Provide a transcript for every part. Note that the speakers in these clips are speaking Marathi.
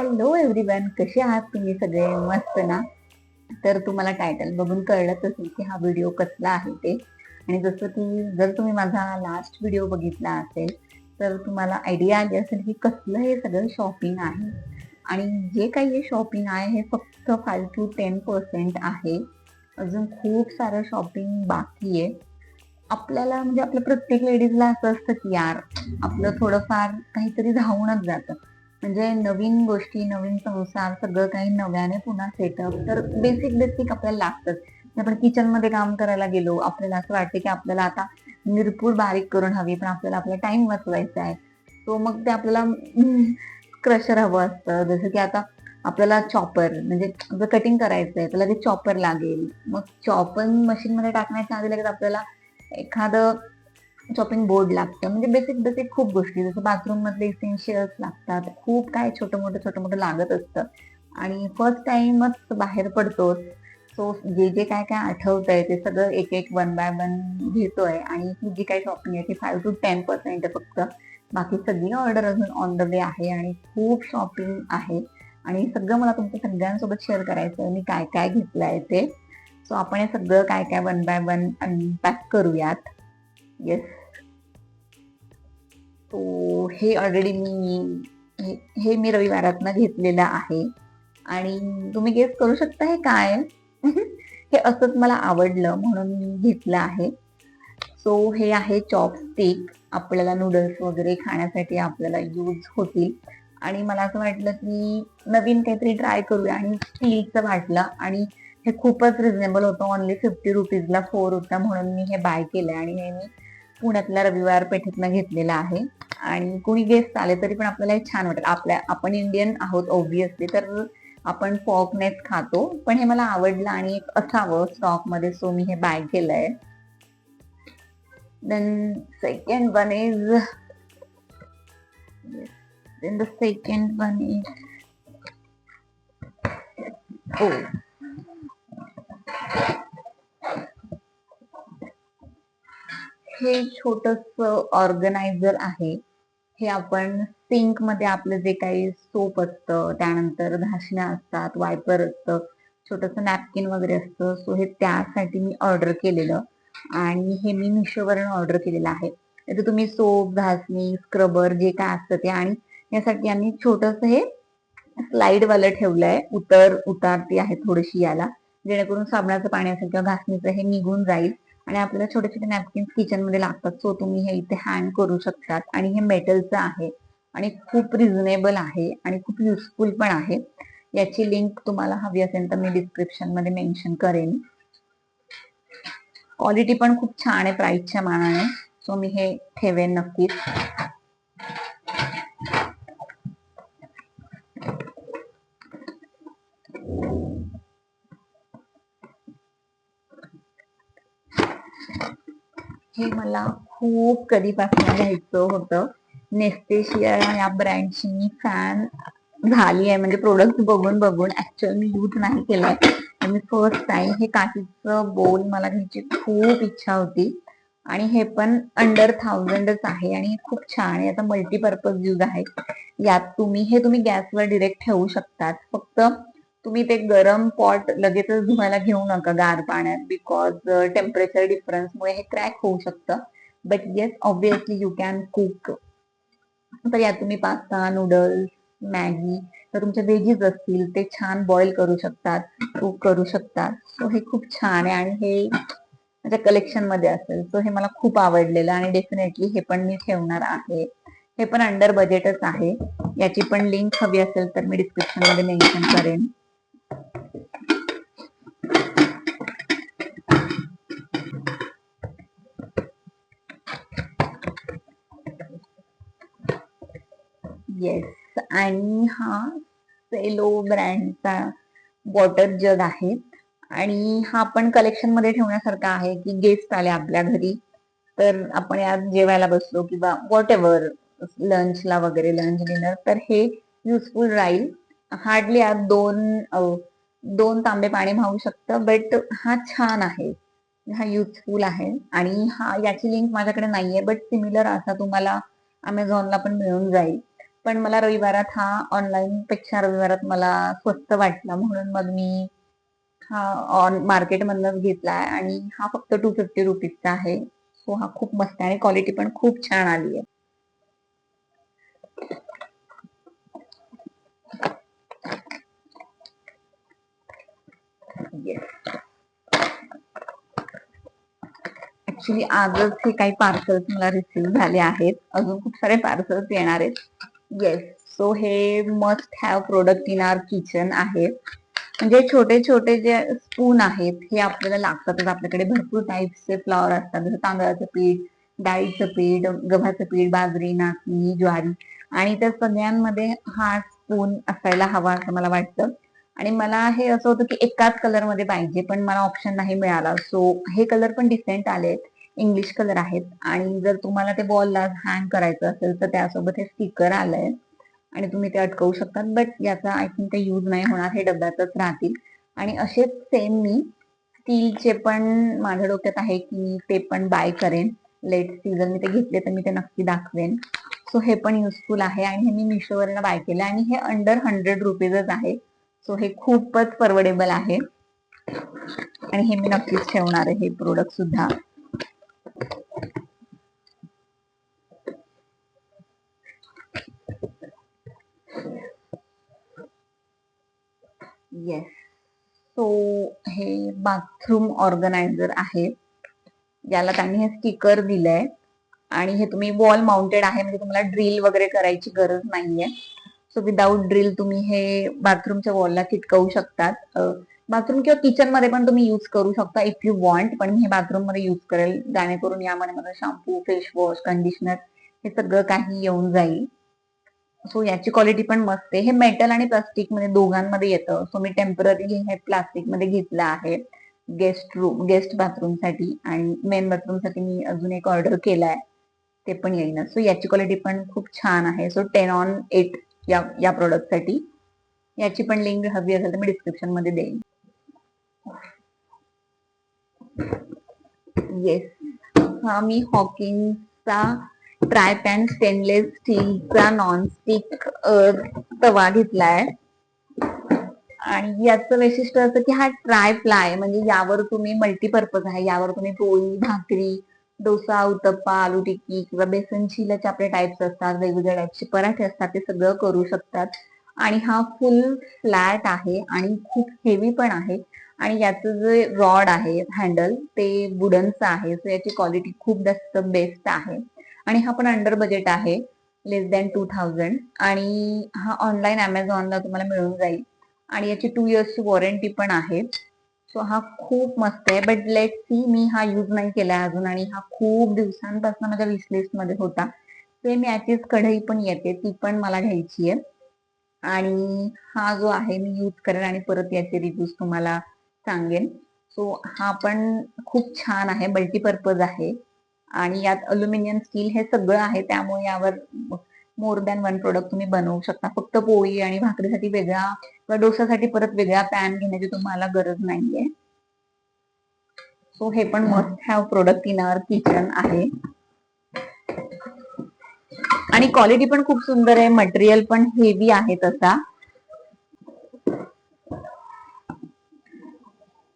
हॅलो एव्हरीवन, कसे आहात तुम्ही सगळे? मस्त ना? तर तुम्हाला टायटल बघून कळलंच असेल की हा व्हिडिओ कसला आहे ते. आणि जसं की जर तुम्ही माझा लास्ट व्हिडिओ बघितला असेल तर तुम्हाला आयडिया आली असेल की कसलं हे सगळं शॉपिंग आहे. आणि जे काही हे शॉपिंग आहे हे फक्त 5 to 10% आहे. अजून खूप सारं शॉपिंग बाकी आहे. आपल्याला म्हणजे आपल्या प्रत्येक लेडीजला असं असतं की यार आपलं थोडंफार काहीतरी राहूनच जातं. म्हणजे नवीन गोष्टी, नवीन संसार, सगळं काही नव्याने पुन्हा सेटअप, तर बेसिक बेसिक आपल्याला लागतंच. आपण किचन मध्ये काम करायला गेलो, आपल्याला असं वाटतं की आपल्याला आता मिरपूड बारीक करून हवी, पण आपल्याला आपला टाइम वाचवायचा आहे. तो मग ते आपल्याला क्रशर हवं असतं. जसं की आता आपल्याला चॉपर म्हणजे आपलं कटिंग करायचंय तर लगेच चॉपर लागेल. मग चॉपर मशीन मध्ये टाकण्याच्या आधी लगेच आपल्याला एखादं चॉपिंग बोर्ड लागतं. म्हणजे बेसिक बेसिक खूप गोष्टी, जसं बाथरूम मधले इसेन्शियल्स लागतात. खूप काय छोटं मोठं लागत असतं. आणि फर्स्ट टाइमच बाहेर पडतो, सो जे जे काय काय आठवतंय ते सगळं एक एक वन बाय वन घेतोय. आणि ही जी काही शॉपिंग आहे ती 5 to 10% आहे फक्त. बाकी सगळी ऑर्डर अजून ऑन द वे आहे आणि खूप शॉपिंग आहे. आणि सगळं मला तुमच्या सगळ्यांसोबत शेअर करायचं मी काय काय घेतलंय ते. सो आपण हे सगळं काय काय वन बाय वन अनपॅक करूयात. येस. तो हे ऑलरेडी हे मी रविवारातनं घेतलेलं आहे. आणि तुम्ही गेस करू शकता हे काय आहे? हे असंच मला आवडलं म्हणून मी घेतलं आहे. सो हे आहे चॉपस्टिक. आपल्याला नूडल्स वगैरे खाण्यासाठी आपल्याला यूज होतील. आणि मला असं वाटलं की नवीन काहीतरी ट्राय करूया, आणि स्टीलचं वाटलं. आणि हे खूपच रिझनेबल होतं, ओनली 50 रुपीजला 4 होता, म्हणून मी हे बाय केलंय. आणि हे मी पुण्यातल्या रविवार पेठेतनं घेतलेलं आहे. आणि कोणी गेस्ट आले तरी पण आपल्याला हे छान वाटेल. आपण इंडियन आहोत ऑब्विसली, तर आपण फॉर्कनेच खातो, पण हे मला आवडलं आणि एक असावं स्टॉक मध्ये, सो मी हे बाय केलंय. Then second one is then the second one is oh हे छोटस ऑर्गनायझर आहे. हे आपण सिंक मध्ये आपलं जे काही सोप असतं, त्यानंतर घासण्या असतात, वायपर असतं, छोटस नॅपकिन वगैरे असतं. सो हे त्यासाठी मी ऑर्डर केलेलं. आणि हे मी मिशोवरून ऑर्डर केलेलं आहे. तर तुम्ही सोप, घासणी, स्क्रबर जे काय असतं ते. आणि यासाठी आम्ही छोटस हे स्लाइड वाला ठेवलंय. उतारती आहे थोडीशी याला, जेणेकरून साबणाचं पाणी असेल किंवा घासणीचं हे निघून जाईल. आणि आपल्याला छोटे छोटे नॅपकिन किचन मध्ये लागतात, सो तुम्ही हे इथे हँग करू शकतात. आणि हे मेटलचं आहे आणि खूप रिझनेबल आहे आणि खूप युजफुल पण आहे. याची लिंक तुम्हाला हवी असेल तर मी डिस्क्रिप्शन मध्ये मेन्शन करेन. क्वालिटी पण खूप छान आहे प्राइसच्या मानाने, सो मी हे ठेवेन नक्कीच. हे मला खूप कधीपासून घ्यायचं होतं. नेस्टेशिया या ब्रँडची मी फॅन झाली आहे. म्हणजे प्रोडक्ट बघून बघून ऍक्च्युअल मी यूज नाही केलाय. मी फर्स्ट टाइम हे काचेचं बोल मला घ्यायची खूप इच्छा होती. आणि हे पण अंडर 1000च आहे आणि खूप छान आहे. आता मल्टीपर्पज यूज आहे. यात तुम्ही गॅसवर डिरेक्ट ठेवू शकतात. फक्त तुम्ही ते गरम पॉट लगेचच धुवायला घेऊ नका गार पाण्यात, बिकॉज टेम्परेचर डिफरन्समुळे हे क्रॅक होऊ शकतं. But yes, obviously you can cook. तर यात तुम्ही पास्ता, नूडल्स, मॅगी, तर तुमचे व्हेजीज असतील ते छान बॉईल करू शकतात, कुक करू शकतात. सो हे खूप छान आहे आणि हे माझ्या कलेक्शन मध्ये असेल. सो हे मला खूप आवडलेलं आणि डेफिनेटली हे पण मी ठेवणार आहे. हे पण अंडर बजेटच आहे. याची पण लिंक हवी असेल तर मी डिस्क्रिप्शन मध्ये मेन्शन करेन. येस. आणि हा सेलो ब्रँडचा वॉटर जग आहे. आणि हा पण कलेक्शन मध्ये ठेवण्यासारखा आहे की गेस्ट आले आपल्या घरी तर आपण यात जेवायला बसलो किंवा व्हॉट एव्हर, लंचला वगैरे, लंच डिनर, तर हे युजफुल राहील. हार्डली यात दोन तांबे पाणी मावू शकतं, बट हा छान आहे, हा युजफुल आहे. आणि याची लिंक माझ्याकडे नाहीये, बट सिमिलर असा तुम्हाला अमेझॉनला पण मिळून जाईल. पण मला रविवारात हा ऑनलाईन पेक्षा रविवारात मला स्वस्त वाटला, म्हणून मग मी हा मार्केट मधनच घेतलाय आणि हा फक्त 250 रुपीजचा आहे. सो हा खूप मस्त आहे आणि क्वालिटी पण खूप छान आली आहे. ऍक्च्युली आजच हे काही पार्सल्स मला रिसीव्ह झाले आहेत, अजून खूप सारे पार्सल्स येणार आहेत. येस, सो हे must have product in our kitchen आहे. म्हणजे छोटे छोटे जे स्पून आहेत हे आपल्याला लागतातच. आपल्याकडे भरपूर टाईप्सचे फ्लॉवर असतात, जसं तांदळाचं पीठ, डाळीचं पीठ, गव्हाचं पीठ, बाजरी, नाचणी, ज्वारी, आणि त्या सगळ्यांमध्ये हा स्पून असायला हवा असं मला वाटतं. आणि मला हे असं होतं की एकाच कलर मध्ये पाहिजे, पण मला ऑप्शन नाही मिळाला. सो हे कलर पण डिसेंट आले, इंग्लिश कलर आहेत. आणि जर तुम्हाला ते बॉलला हँग करायचं असेल तर त्यासोबत हे स्टिकर आलंय आणि तुम्ही ते अटकवू शकतात. बट याचा आय थिंक ते युज नाही होणार, हे डब्यातच राहतील. आणि असेच सेम मी स्टीलचे पण माझ्या डोक्यात आहे की मी ते पण बाय करेन. लेट सी जर मी ते घेतले तर मी ते नक्की दाखवेन. सो हे पण युजफुल आहे आणि हे मी मिशोवरनं बाय केलं आणि हे अंडर 100 रुपीजच आहे. सो हे खूपच परवडेबल आहे आणि हे मी नक्कीच ठेवणार आहे, हे प्रोडक्ट सुद्धा. येस, सो हे बाथरूम ऑर्गनायझर आहे. याला त्यांनी हे स्टिकर दिलंय आणि हे तुम्ही वॉल माउंटेड आहे, म्हणजे तुम्हाला ड्रिल वगैरे करायची गरज नाहीये. सो विदाऊट ड्रिल तुम्ही हे बाथरूमच्या वॉलला चिटकवू शकतात. बाथरूम किंवा किचन मध्ये पण तुम्ही युज करू शकता इफ यू वॉन्ट, पण मी हे बाथरूम मध्ये युज करेल, जेणेकरून यामध्ये माझं शॅम्पू, फेस वॉश, कंडिशनर हे सगळं काही येऊन जाईल. सो याची क्वालिटी पण मस्त आहे. हे मेटल आणि प्लास्टिक मध्ये दोघांमध्ये येतं. सो मी टेम्पररी हे प्लास्टिक मध्ये घेतलं आहे गेस्ट बाथरूम साठी, आणि मेन बाथरूम साठी मी अजून एक ऑर्डर केलाय, ते पण येईन. सो याची क्वालिटी पण खूप छान आहे. सो 10/8 या प्रोडक्ट साठी. याची पण लिंक हवी असेल तर मी डिस्क्रिप्शन मध्ये देईन. येस, हा मी हॉकिंगचा ट्राय पॅन स्टेनलेस स्टीलचा नॉनस्टिक तवा घेतलाय. आणि याचं वैशिष्ट्य असं की हा ट्राय प्लाय, म्हणजे यावर तुम्ही मल्टीपर्पज आहे, यावर तुम्ही पोळी, भाकरी, डोसा, उत्तप्पा, आलू टिक्की किंवा बेसन चिलाचे आपले टाइप्स असतात, वेगवेगळ्या टाइपचे पराठे असतात, ते सगळं करू शकतात. आणि हा फुल फ्लॅट आहे आणि खूप हेवी पण आहे. आणि याचं जे रॉड आहे हँडल ते वुडनचं आहे. सो याची क्वालिटी खूप जास्त बेस्ट आहे आणि हा पण अंडर बजेट आहे, लेस दॅन 2000. आणि हा ऑनलाईन अमेझॉनला तुम्हाला मिळून जाईल आणि याची 2 इयर्सची वॉरंटी पण आहे. सो हा खूप मस्त आहे. बट लेट सी, मी हा युज नाही केलाय अजून आणि हा खूप दिवसांपासून माझ्या विशलिस्ट मध्ये होता. सेम याचीच कढई पण येते, ती पण मला घ्यायची आहे. आणि हा जो आहे मी युज करेन आणि परत याचे रिव्ह्यूज तुम्हाला सांगेन. सो हा पण खूप छान आहे, मल्टीपर्पज आहे आणि यात अल्युमिनियम, स्टील हे सगळं आहे. त्यामुळे यावर मोर दॅन वन प्रोडक्ट तुम्ही बनवू शकता. फक्त पोळी आणि भाकरीसाठी वेगळा किंवा डोसासाठी परत वेगळा पॅन घेण्याची तुम्हाला गरज नाहीये. सो हे पण must have product in our kitchen आहे. आणि क्वालिटी पण खूप सुंदर आहे, मटेरियल पण हेवी आहे तसा.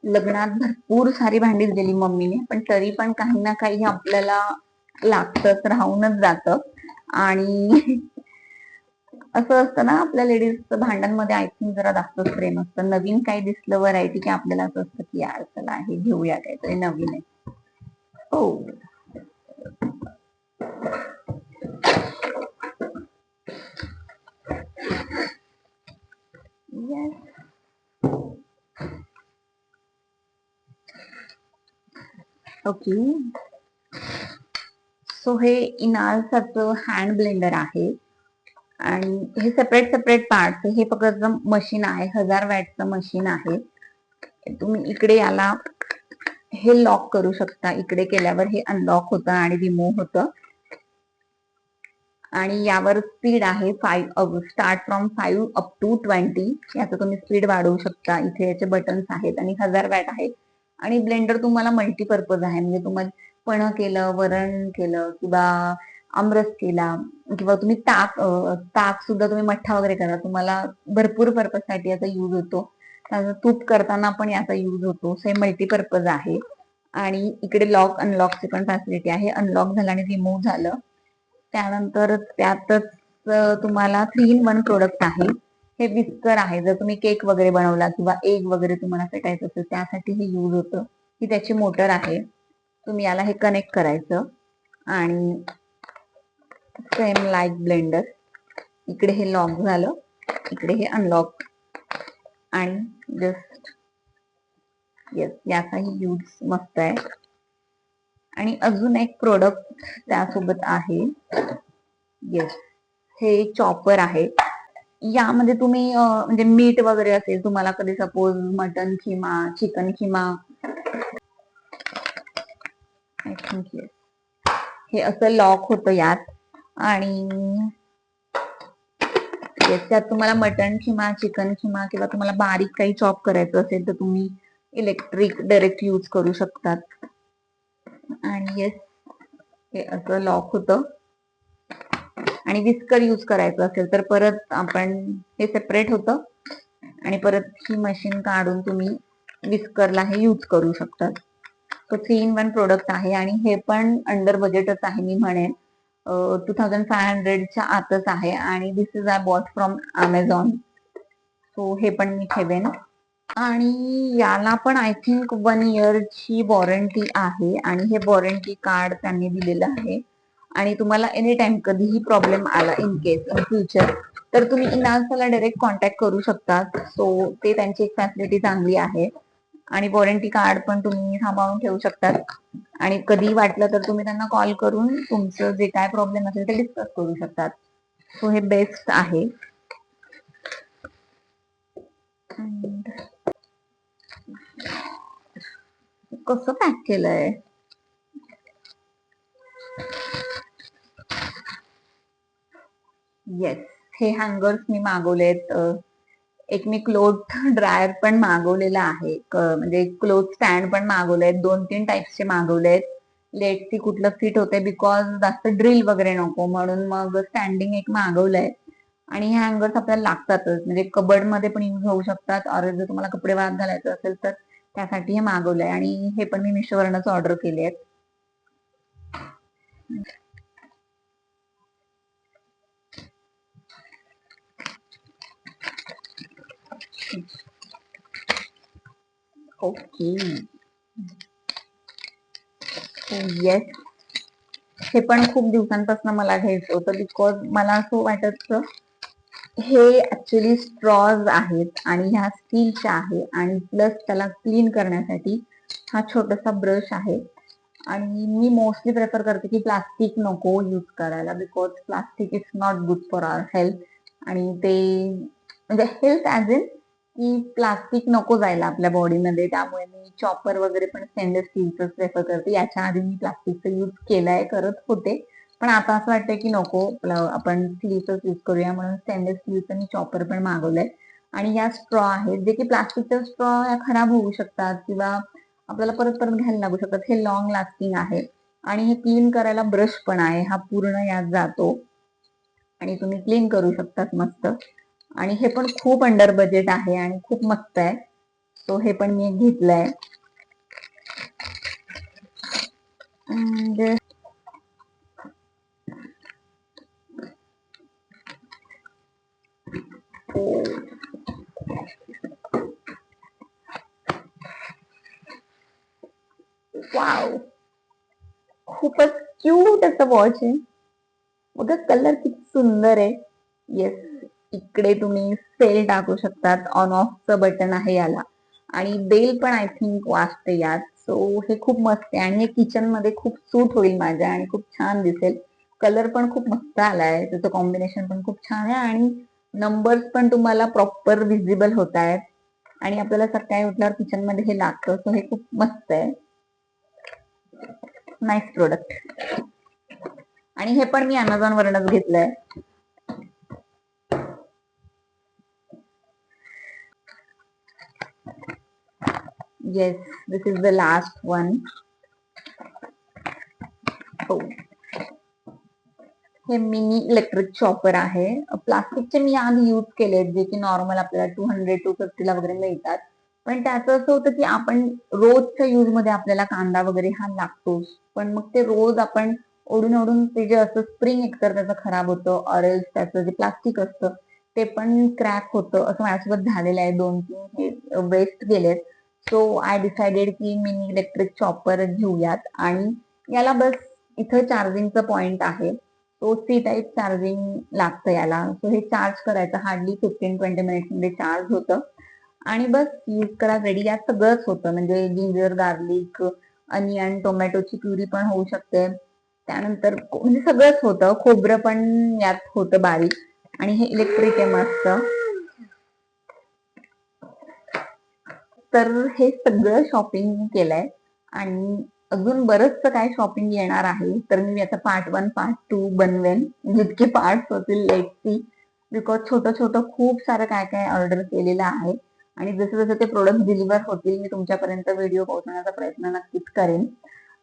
लग्नात भरपूर सारी भांडी दिलेली मम्मीने, पण तरी पण काही ना काही आपल्याला लागतच, राहूनच जात. आणि असं असतं ना, आपल्या लेडीजचं भांड्यांमध्ये आय थिंक जरा जास्तच प्रेम असतं. नवीन काही दिसलं व्हरायटी की आपल्याला असं असतं की यार चला हे घेऊया, काहीतरी नवीन आहे. हो, ओके. सो हे इनालसाचं हँड ब्लेंडर आहे आणि हे सेपरेट सेपरेट पार्ट. हे फक्त मशीन आहे, 1000 वॅटचं मशीन आहे. तुम्ही इकडे याला हे लॉक करू शकता, इकडे केल्यावर हे अनलॉक होतं आणि रिमूव्ह होतं. आणि यावर स्पीड आहे स्टार्ट फ्रॉम 5 अप टू 20. याचं तुम्ही स्पीड वाढवू शकता. इथे याचे बटन्स आहेत आणि 1000 वॅट आहे. आणि ब्लेंडर तुम्हाला मल्टीपर्पज आहे, म्हणजे तुम्हाला पण केलं, वरण केलं किंवा आमरस केला किंवा तुम्ही ताक सुद्धा तुम्ही मठ्ठा वगैरे करा, तुम्हाला भरपूर पर्पज साठी याचा यूज होतो. तूप करताना पण याचा यूज होतो. सेम मल्टीपर्पज आहे. आणि इकडे लॉक अनलॉकची पण फॅसिलिटी आहे. अनलॉक झालं आणि रिमूव्ह झालं त्यानंतर त्यातच तुम्हाला 3-in-1 प्रोडक्ट आहे. हे विस्कर आहे. जर तुम्ही केक वगैरे बनवला किंवा एग वगैरे तुम्हाला फेटायचं असेल त्यासाठी हे यूज होतं. ही त्याची मोटर आहे. तुम्ही याला हे कनेक्ट करायचं आणि सेम लाईक ब्लेंडर, इकडे हे लॉक झालं, इकडे हे अनलॉक आणि जस्ट येस, याचाही यूज मस्त आहे. आणि अजून एक प्रोडक्ट त्यासोबत आहे. येस, हे चॉपर आहे. यामध्ये तुम्ही म्हणजे मीठ वगैरे असेल तुम्हाला, कधी suppose mutton keema chicken keema, I think yes, हे असं लॉक होतं यात. आणि त्यात तुम्हाला मटन किमा चिकन किमा किंवा तुम्हाला बारीक काही चॉप करायचं असेल तर तुम्ही इलेक्ट्रिक डायरेक्ट यूज करू शकतात. आणि येस, हे असं लॉक होतं. आणि विस्कर यूज करायचं असेल तर परत आपण हे सेपरेट होतं आणि परत ही मशीन काढून तुम्ही विस्करला हे यूज करू शकतात. तो 3-in-1 प्रोडक्ट आहे आणि हे पण अंडर बजेटच आहे. मी म्हणेन 2500च्या आतच आहे. आणि this is I bought from Amazon. So हे पण मी ठेवेन. आणि याला पण आय थिंक 1 इयरची वॉरंटी आहे. आणि हे वॉरंटी कार्ड त्यांनी दिलेलं आहे. आणि तुम्हाला एनी टाइम कधीही प्रॉब्लेम आला इन केस इन फ्युचर तर तुम्ही इनान्सला डायरेक्ट कॉन्टॅक्ट करू शकतात. सो ते त्यांची एक फॅसिलिटी चांगली आहे. आणि वॉरंटी कार्ड पण तुम्ही सांभाळून ठेवू शकतात. आणि कधी वाटलं तर तुम्ही त्यांना कॉल करून तुमचं जे काय प्रॉब्लेम असेल ते डिस्कस करू शकतात. सो हे बेस्ट आहे. कसं पॅक केलंय, येस, हे हँगर्स मी मागवलेत. एक मी क्लोथ ड्रायर पण मागवलेला आहे. म्हणजे क्लोथ स्टँड पण मागवलेत. 2-3 टाइप्सचे मागवलेत. लेट सी कुठलं फिट होते, बिकॉज जास्त ड्रिल वगैरे नको म्हणून मग स्टँडिंग एक मागवलंय. आणि हे हँगर्स आपल्याला लागतातच, म्हणजे कबर्ड मध्ये पण यूज होऊ शकतात. और जर तुम्हाला कपडे वाळत घालायचं असेल तर त्यासाठी हे मागवलंय. आणि हे पण मी मिशोवरनच ऑर्डर केले आहेत. ओके, येस, हे पण खूप दिवसांपासून मला घ्यायचं होतं. बिकॉज मला असं वाटायचं हे ऍक्च्युली स्ट्रॉज आहेत आणि ह्या स्टीलच्या आहे. आणि प्लस त्याला क्लीन करण्यासाठी हा छोटासा ब्रश आहे. आणि मी मोस्टली प्रेफर करते की प्लास्टिक नको यूज करायला, because plastic is not good for our health. आणि ते म्हणजे हेल्थ ऍज इन की प्लास्टिक नको जायला आपल्या बॉडीमध्ये. त्यामुळे मी चॉपर वगैरे पण स्टेनलेस स्टीलच प्रेफर करते. याच्या आधी मी प्लास्टिकचा यूज केलाय, करत होते, पण आता असं वाटतंय की नको, आपण स्टीलच यूज करूया. म्हणून स्टेनलेस स्टीलचं मी चॉपर पण मागवलंय. आणि या स्ट्रॉ आहेत जे की प्लास्टिकच्या स्ट्रॉ या खराब होऊ शकतात किंवा आपल्याला परत परत घ्यायला लागू शकतात. हे लॉंग लास्टिंग आहे. आणि हे क्लीन करायला ब्रश पण आहे, हा पूर्ण यात जातो आणि तुम्ही क्लीन करू शकतात मस्त. आणि हे पण खूप अंडर बजेट आहे आणि खूप मस्त आहे. सो हे पण मी घेतलंय. वाव, खूपच क्यूट असं वॉच आहे बघा. कलर किती सुंदर आहे. येस, इकडे तुम्ही सेल टाकू शकतात. ऑन ऑफचं बटन आहे याला. आणि बेल पण आय थिंक वाजते यात. सो हे खूप मस्त आहे. आणि हे किचन मध्ये खूप सूट होईल माझ्या आणि खूप छान दिसेल. कलर पण खूप मस्त आलाय, त्याचं कॉम्बिनेशन पण खूप छान आहे. आणि नंबर्स पण तुम्हाला प्रॉपर विजिबल होत आहेत. आणि आपल्याला सकाळी उठल्यावर किचन मध्ये हे लागतं. सो हे खूप मस्त आहे. Nice product. आणि हे पण मी अमेझॉन वरनच घेतलंय. Yes, this is the last one. हो, हे मिनी इलेक्ट्रिक चॉपर आहे. प्लास्टिकचे मी आधी यूज केले, जे की नॉर्मल आपल्याला 200-250 ला वगैरे मिळतात. पण त्याचं असं होतं की आपण रोजच्या यूज मध्ये आपल्याला कांदा वगैरे हा लागतोच, पण मग ते रोज आपण ओढून ओढून ते जे असं स्प्रिंग एकतर त्याचं खराब होतं, ऑरेंज त्याचं जे प्लास्टिक असतं ते पण क्रॅक होतं. असं माझ्यासोबत झालेलं आहे, 2-3 हे वेस्ट गेलेत. सो आय डिसाइडेड की मिनी इलेक्ट्रिक चॉपर घेऊयात. आणि याला बस इथं चार्जिंगचं पॉइंट आहे, तो सी टाईप चार्जिंग लागतं याला. सो हे चार्ज करायचं हार्डली 15-20 मिनिट्स मध्ये चार्ज होतं आणि बस यूज करा, रेडी. यात सगळंच होतं, म्हणजे जिंजर, गार्लिक, अनियन, टोमॅटोची प्युरी पण होऊ शकते. त्यानंतर म्हणजे सगळंच होतं, खोबरं पण यात होतं बारीक. आणि हे इलेक्ट्रिक आहे मस्त. तर हे सगळं शॉपिंग केलंय आणि अजून बरंचसं काय शॉपिंग येणार आहे. तर मी आता पार्ट 1 पार्ट 2 बनवेन, जितके पार्ट होतील लेट सी. बिकॉज छोटं छोटं खूप सारं काय काय ऑर्डर केलेलं आहे आणि जसं जसं ते प्रोडक्ट डिलिव्हर होतील मी तुमच्यापर्यंत व्हिडिओ पोहोचवण्याचा प्रयत्न नक्कीच करेन.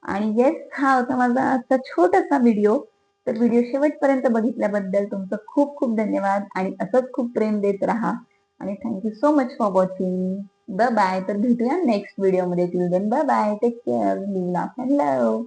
आणि येस, हा होता माझा आजचा छोटासा व्हिडिओ. तर व्हिडिओ शेवटपर्यंत बघितल्याबद्दल तुमचं खूप खूप धन्यवाद आणि असंच खूप प्रेम देत राहा. आणि thank you so much for watching. Bye bye. तर भेटूया नेक्स्ट व्हिडिओ मध्ये. Till then bye bye, take care, live, laugh and love.